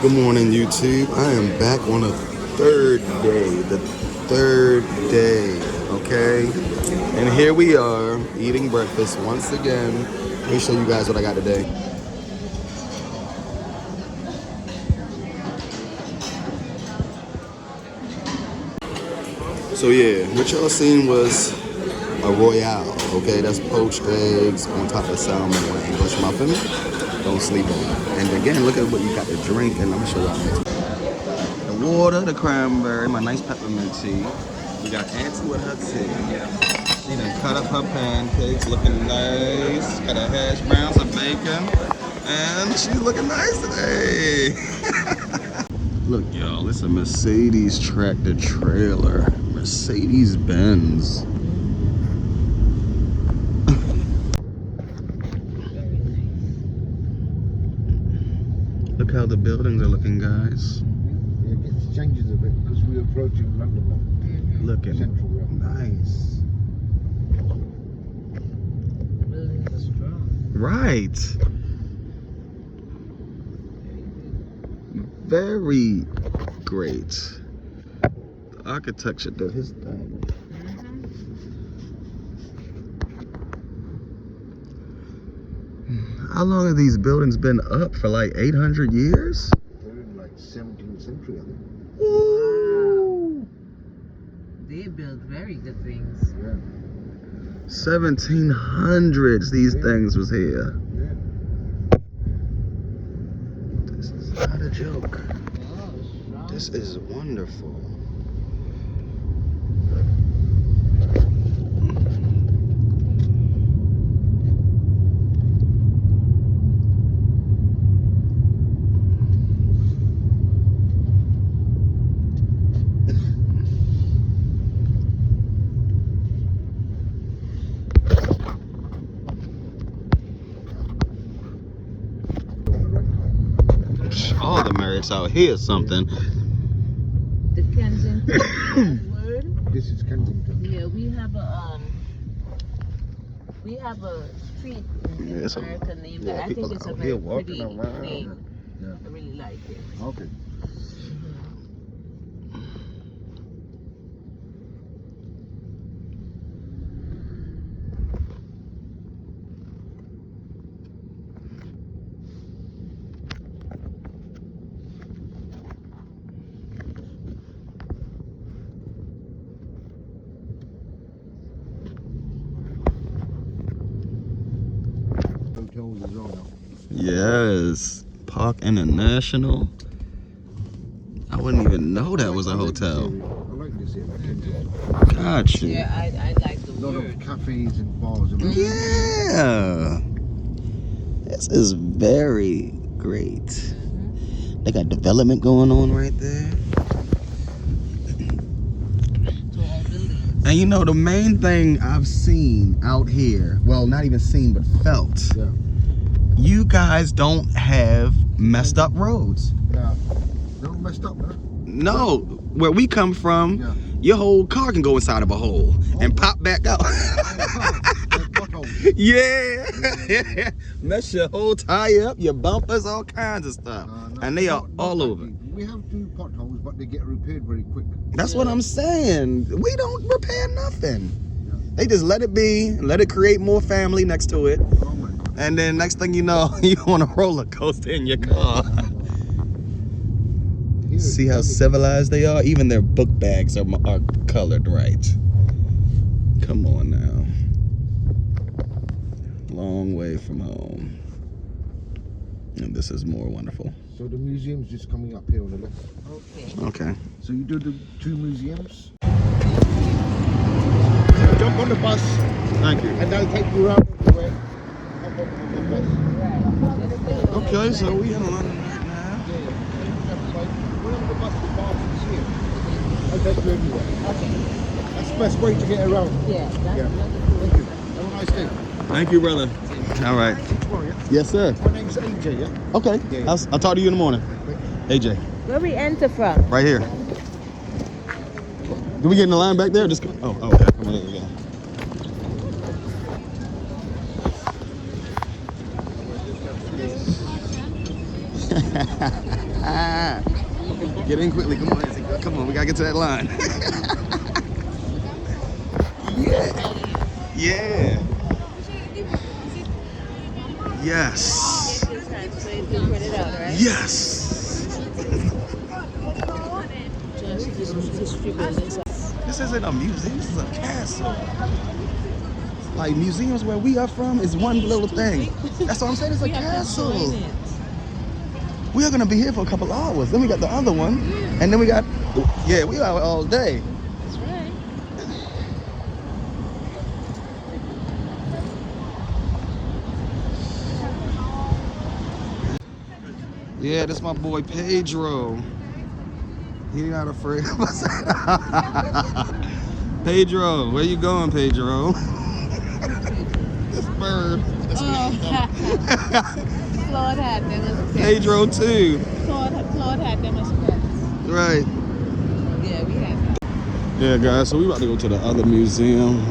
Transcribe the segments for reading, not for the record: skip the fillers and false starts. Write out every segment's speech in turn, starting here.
Good morning, YouTube. I am back on the third day, okay? And here we are eating breakfast once again. Let me show you guys what I got today. So yeah, what y'all seen was a royale, okay? That's poached eggs on top of salmon with an English muffin. Don't sleep on it. And again, look at what you got to drink, and I'm gonna show y'all. The water, the cranberry, my nice peppermint tea. We got Auntie with her tea. She done cut up her pancakes, looking nice. Got her hash browns, her bacon, and she's looking nice today. Look, y'all, it's a Mercedes tractor trailer. Mercedes Benz. Look how the buildings are looking, guys. Yeah, it changes a bit because we're approaching London. Looking Central Rail. nice. The buildings are strong. Right. Very great. The architecture did his thing. How long have these buildings been up? For like 800 years? They're in like 17th century, I think. Ooh. They build very good things. Yeah. 1700s these things was here. Yeah. This is not a joke. Oh, strong. This is wonderful. All the merits out here is something. The Kensington word. This is Kensington. Yeah, we have a street in Yeah, it's a- America named yeah, that. I people think it's a out very here walking pretty around. name. Yeah. I really like it. Okay. Hotels as well now. Yes. Park International. I wouldn't even know that was a hotel. I like this area. Kensington. Gotcha. Yeah, I like the A lot word. of cafes and bars and Yeah. This is very great. They got development going on right there. Tall buildings. And you know, the main thing I've seen out here, well, not even seen, but felt, Yeah. you guys don't have messed up roads. Yeah. They're all messed up, huh? No, where we come from, Yeah. your whole car can go inside of a hole and pop back out. They're potholes. Yeah. Mess your whole tire up, your bumpers, all kinds of stuff. No, And they are not all that over. deep. We have two potholes, but they get repaired very quick. That's what I'm saying. We don't repair nothing. Yeah. They just let it be, let it create more family next to it. Oh my God. And then next thing you know, you on a roller coaster in your car. Here See it's how only- civilized they are? Even their book bags are colored right. Come on now. Long way from home. And this is more wonderful. So the museum's just coming up here on the left. Okay. Okay. So you do the two museums. Jump on the bus Thank you. and they'll take you around everywhere. Hop on the bus. Right. Okay, so we in London right now. Yeah, yeah. Whenever the bus departs here, I'll take you everywhere. Okay. That's the best way to get around. Yeah. That's Yeah. cool. Thank you. Have a nice day. Thank you, brother. All right. Tomorrow, yeah? Yes, sir. My name's AJ, yeah? Okay. Yeah. I'll talk to you in the morning. AJ, Where we enter from? right here. Do we get in the line back there? Just okay. Come on, there we go. Get in quickly. Come on, Nancy. Come on, we gotta get to that line. Yeah. Yeah. Yes. This time so you can print it out, right? Yes. Just history buildings. This isn't a museum. This is a castle. Like museums where we are from is one little thing. That's what I'm saying. It's a castle. We are gonna be here for a couple hours. Then we got the other one, and then we got, yeah, we are all day. That's right. Yeah, this my boy Pedro. He not afraid of us. Pedro, where you going, Pedro? This bird. Claude had them as pets. Pedro too. Claude had them as pets. Right. Yeah, we had that. Yeah, guys. So we about to go to the other museum.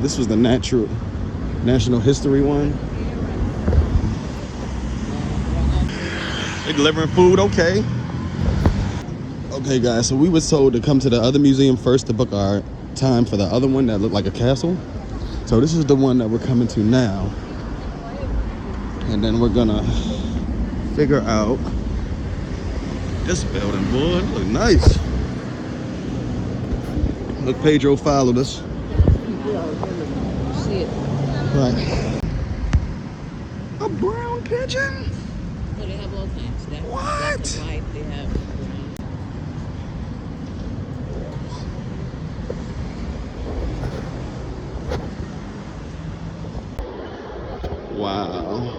This was the National History one. They delivering food, okay. Okay, guys. So we was told to come to the other museum first to book our time for the other one that looked like a castle. So this is the one that we're coming to now. And then we're gonna figure out this building, boy. It look nice. Look, Pedro followed us. See it. Right. A brown pigeon? Oh, they have all kinds. They have What? black and white. They have Wow.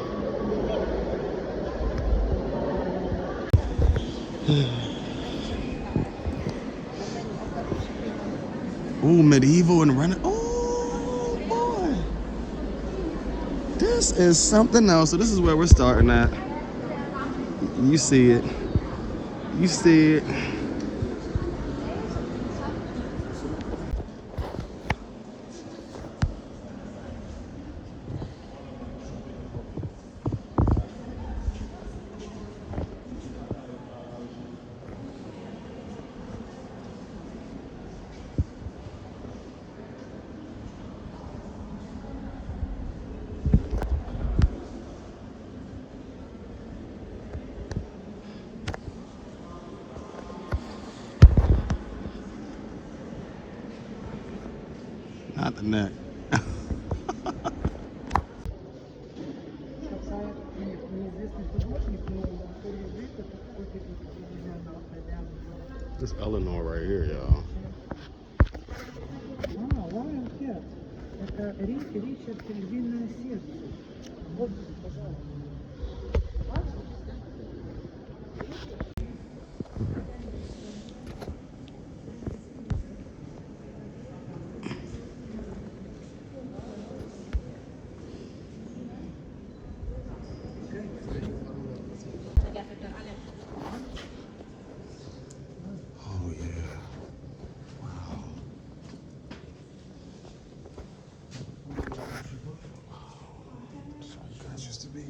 Ooh, medieval and Renaissance. Oh, boy. This is something else. So this is where we're starting at. You see it. You see it. Not the neck. This Eleanor right here, y'all. Это Ричард Львиное сердце. Вот, пожалуйста. Oh, yeah. Wow. So you guys used to be.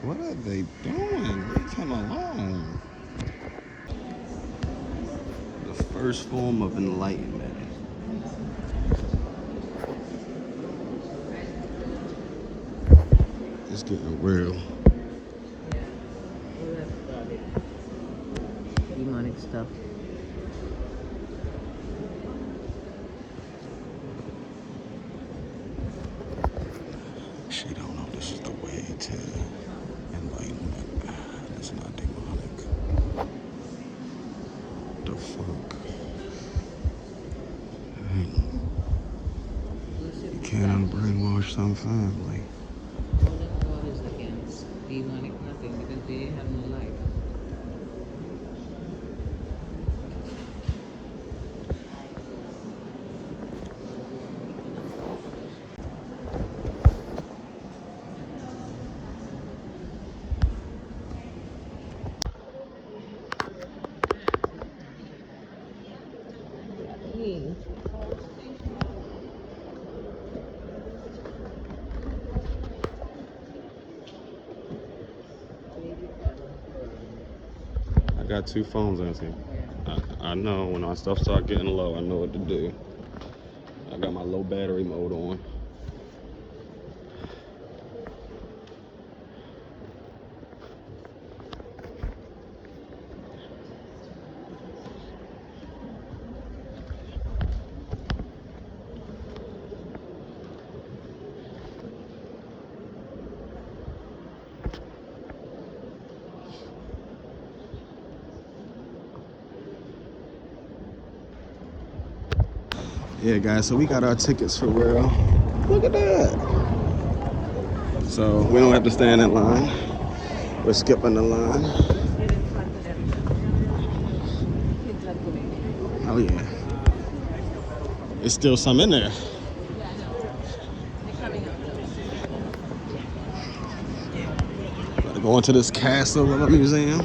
What are they doing? Leave him alone. The first form of enlightenment. It's getting real. demonic stuff. She don't know this is the way to enlightenment. It's not demonic. The fuck? You can't unbrainwash some family. All that God is against demonic nothing because they have no life. got 2 phones, Auntie. I know when our stuff start getting low, I know what to do. I got my low battery mode on. Yeah, guys, so we got our tickets for real. Look at that. So we don't have to stand in line. We're skipping the line. Oh yeah. There's still some in there. Gotta go into this castle of a museum.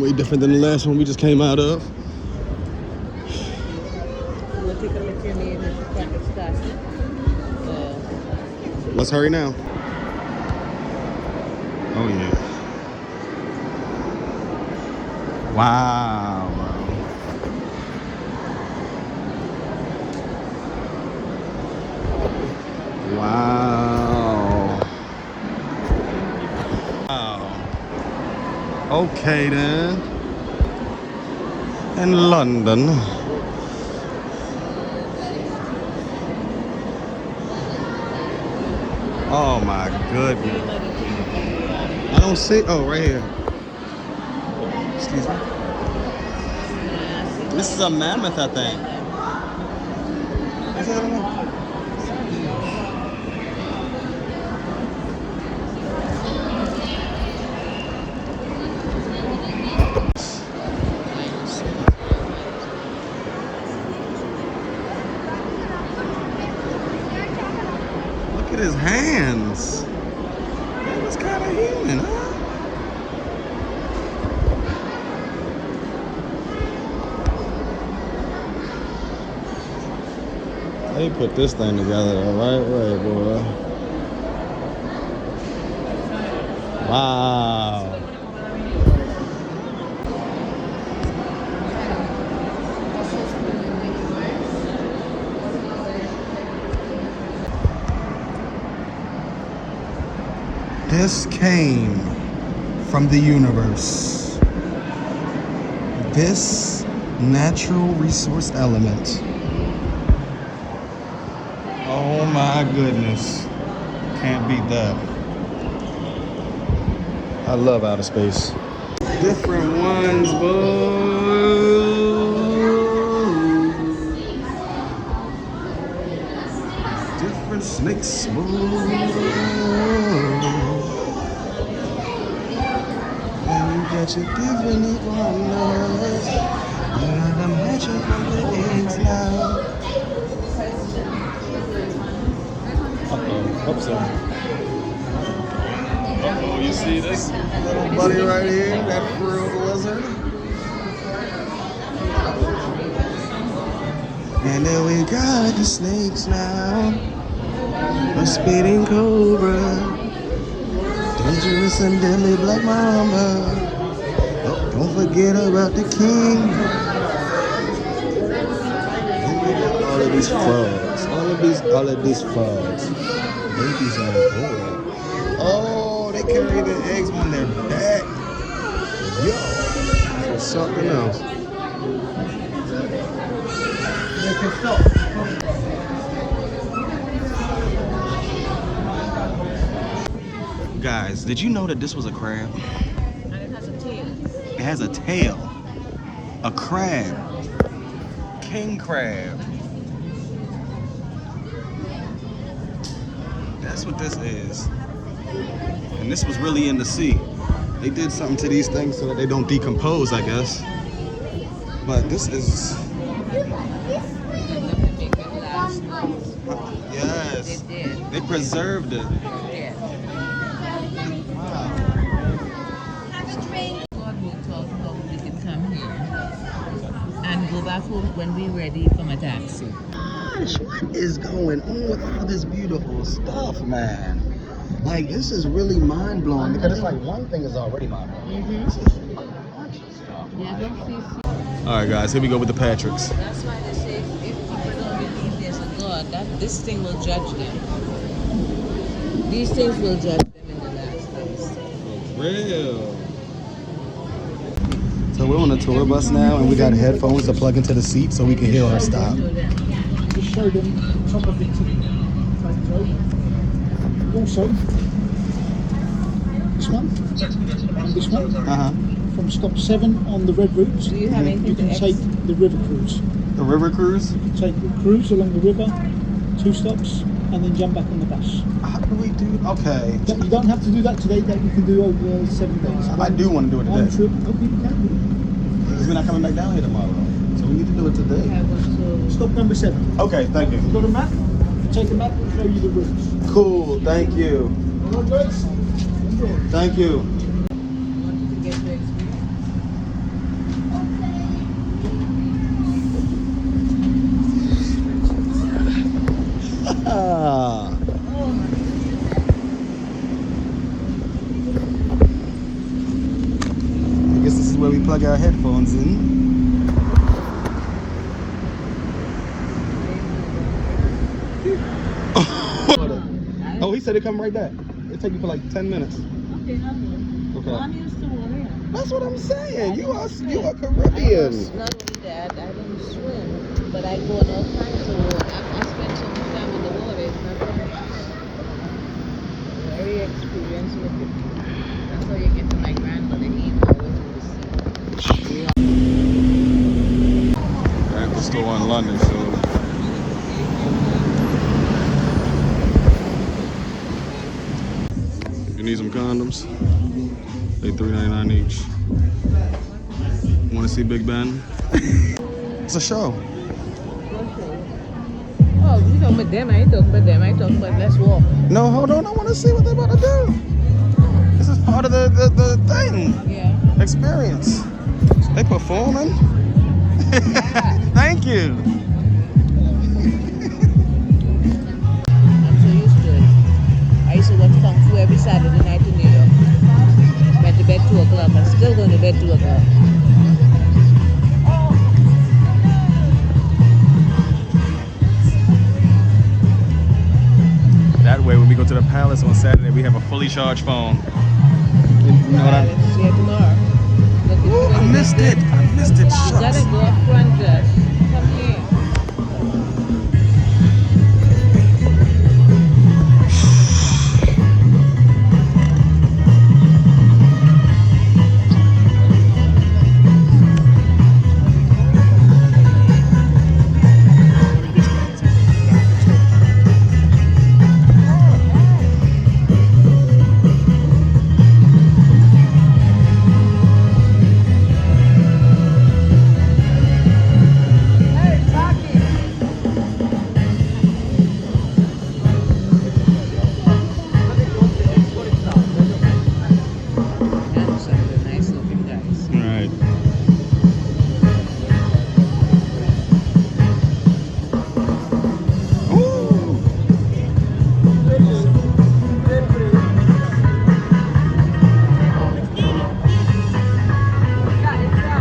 Way different than the last one we just came out of. Let's hurry now. Oh yeah. Wow, bro. Wow. Wow. Okay then. In London. Oh my goodness. I don't see. Oh, right here. Excuse me. This is a mammoth, I think. Is that a mammoth? Look at his hands. That was kind of human, huh? They put this thing together the right way, boy. Wow. This came from the universe. This natural resource element. Oh my goodness. Can't beat that. I love outer space. Different ones, boy. Different snakes, boy. And you got your different iguanas. You got them hatching from the eggs now. Hope so. Uh-oh, you see this little buddy right here? That frilled lizard. And then we got the snakes now. A speeding cobra. Dangerous and deadly black mamba. Oh, don't forget about the king. And we got all of these frogs. All of these frogs. Babies on board. Oh, they carry the eggs on their back. Yo, that's something else. Guys, did you know that this was a crab? And it has a tail. It has a tail. A crab. King crab. That's what this is. And this was really in the sea. They did something to these things so that they don't decompose, I guess. But this is... Yes. They did. They preserved it. Yeah. Wow. God will talk how we can come here and go back home when we're ready from a taxi. Gosh, what is going on with all this beautiful stuff, man? Like, this is really mind-blowing because it's like one thing is already mind-blowing. Mm-hmm. This is Yeah, don't see. All right, guys, here we go with the Patricks. That's why they say if people don't believe there's a God, that this thing will judge them. These things will judge them in the last days. Real. So we're on a tour bus now, and we got headphones to plug into the seat so we can hear our stop. Just show them top of the ticket. Also, this one and this one. From stop 7 on the red route, Do you have anything you to can X? take the river cruise. The river cruise? You can take the cruise along the river, 2 stops, and then jump back on the bus. How do we do? Okay. You don't have to do that today. That you can do over 7 days. I do want to do it One today. trip. Oh, you can do it. Because we're not coming back down here tomorrow. So we need to do it today. Stop number 7. Okay, thank you. You've got a map? Take a map and show you the routes. Cool, thank you. All right, guys? Enjoy. Thank you. wanted to get to experience. Ah. I guess this is where we plug our headphones in. Oh, he said it come right back. It take you for like 10 minutes. Okay, not good. Okay. Well, I'm used to water. That's what I'm saying. You are I Caribbean. was, not only that, I don't swim, but I go on all kinds of water. I spend so much time on the water. It's not very experienced with it. That's how you get to my grandmother. He always in the sea. At the store in London, so. You need some condoms? They $3.99 each. Want to see Big Ben? It's a show. Oh, you talking about them? I ain't talking about them. I talking about let's walk. No, hold on. I want to see what they're about to do. This is part of the thing. Yeah. Experience. They performing. Thank you. I'm so used to it. I used to watch Kung Fu every Saturday night in New York. Went to bed 2 o'clock. I'm still going to bed 2 o'clock. That way, when we go to the palace on Saturday, we have a fully charged phone. You know what I See you tomorrow. Look, it's Ooh, I really missed good. it. I missed it. You Shucks. gotta go up front, Josh. Come here. And some of the nice looking guys. Right. Ooh.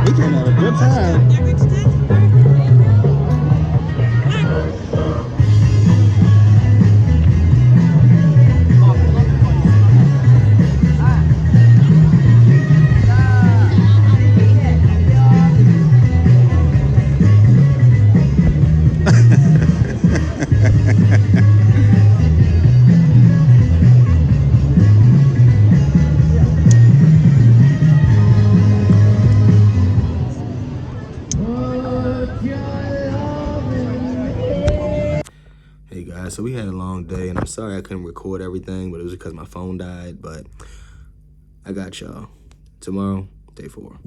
We can have a good time. Hey guys, so we had a long day, and I'm sorry I couldn't record everything, but it was because my phone died. But I got y'all. Tomorrow, day 4.